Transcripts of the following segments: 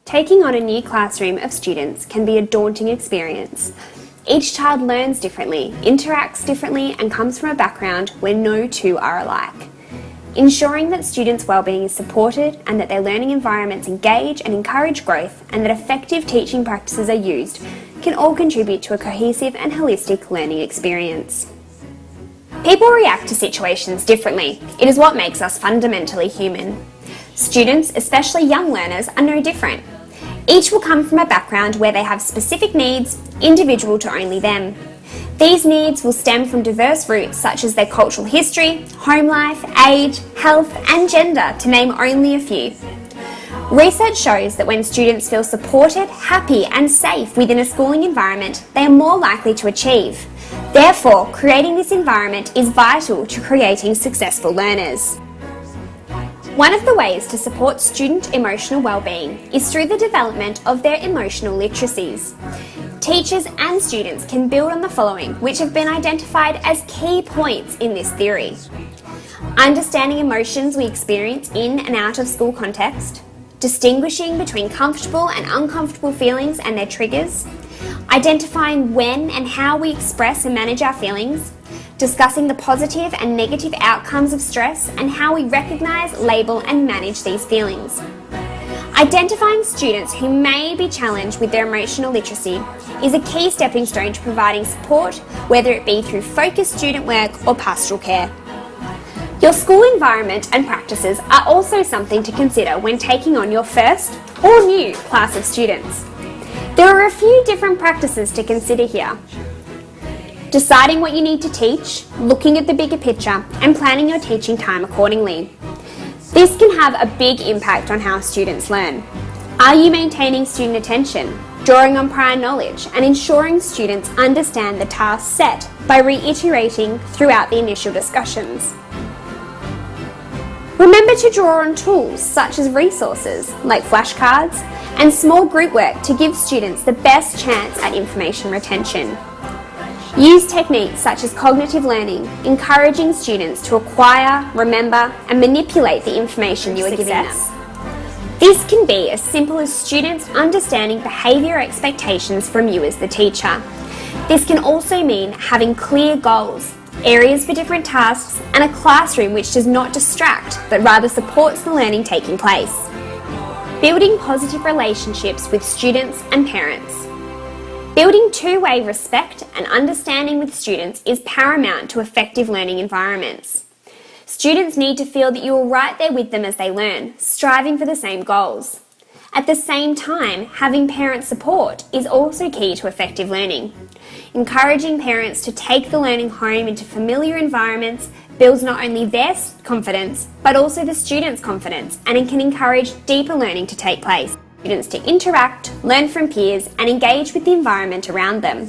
Taking on a new classroom of students can be a daunting experience. Each child learns differently, interacts differently, and comes from a background where no two are alike. Ensuring that students' wellbeing is supported and that their learning environments engage and encourage growth and that effective teaching practices are used can all contribute to a cohesive and holistic learning experience. People react to situations differently. It is what makes us fundamentally human. Students, especially young learners, are no different. Each will come from a background where they have specific needs, individual to only them. These needs will stem from diverse roots such as their cultural history, home life, age, health, and gender, to name only a few. Research shows that when students feel supported, happy, and safe within a schooling environment, they are more likely to achieve. Therefore, creating this environment is vital to creating successful learners. One of the ways to support student emotional wellbeing is through the development of their emotional literacies. Teachers and students can build on the following, which have been identified as key points in this theory. Understanding emotions we experience in and out of school context, distinguishing between comfortable and uncomfortable feelings and their triggers, identifying when and how we express and manage our feelings, discussing the positive and negative outcomes of stress and how we recognise, label and manage these feelings. Identifying students who may be challenged with their emotional literacy is a key stepping stone to providing support, whether it be through focused student work or pastoral care. Your school environment and practices are also something to consider when taking on your first or new class of students. There are a few different practices to consider here. Deciding what you need to teach, looking at the bigger picture, and planning your teaching time accordingly. This can have a big impact on how students learn. Are you maintaining student attention, drawing on prior knowledge, and ensuring students understand the task set by reiterating throughout the initial discussions? Remember to draw on tools such as resources like flashcards and small group work to give students the best chance at information retention. Use techniques such as cognitive learning, encouraging students to acquire, remember, and manipulate the information you are giving them. This can be as simple as students understanding behaviour expectations from you as the teacher. This can also mean having clear goals, areas for different tasks, and a classroom which does not distract but rather supports the learning taking place. Building positive relationships with students and parents. Building two-way respect and understanding with students is paramount to effective learning environments. Students need to feel that you are right there with them as they learn, striving for the same goals. At the same time, having parent support is also key to effective learning. Encouraging parents to take the learning home into familiar environments builds not only their confidence, but also the students' confidence, and it can encourage deeper learning to take place. Students to interact, learn from peers, and engage with the environment around them.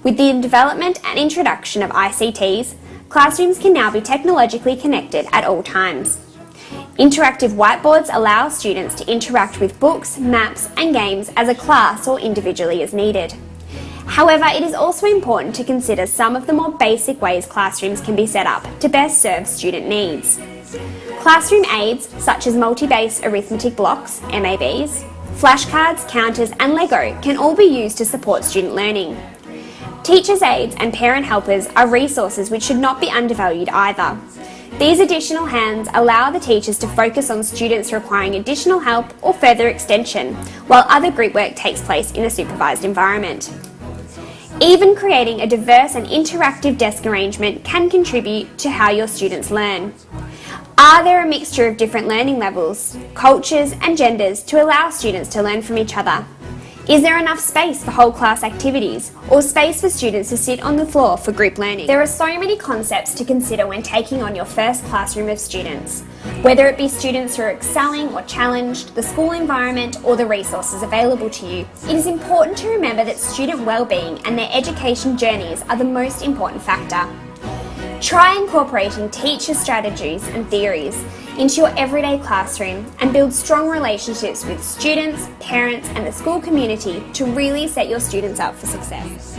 With the development and introduction of ICTs, classrooms can now be technologically connected at all times. Interactive whiteboards allow students to interact with books, maps, and games as a class or individually as needed. However, it is also important to consider some of the more basic ways classrooms can be set up to best serve student needs. Classroom aids such as multi-base arithmetic blocks, MABs, flashcards, counters and Lego can all be used to support student learning. Teachers' aides and parent helpers are resources which should not be undervalued either. These additional hands allow the teachers to focus on students requiring additional help or further extension, while other group work takes place in a supervised environment. Even creating a diverse and interactive desk arrangement can contribute to how your students learn. Are there a mixture of different learning levels, cultures and genders to allow students to learn from each other? Is there enough space for whole class activities or space for students to sit on the floor for group learning? There are so many concepts to consider when taking on your first classroom of students, whether it be students who are excelling or challenged, the school environment or the resources available to you. It is important to remember that student wellbeing and their education journeys are the most important factor. Try incorporating teacher strategies and theories into your everyday classroom and build strong relationships with students, parents and the school community to really set your students up for success.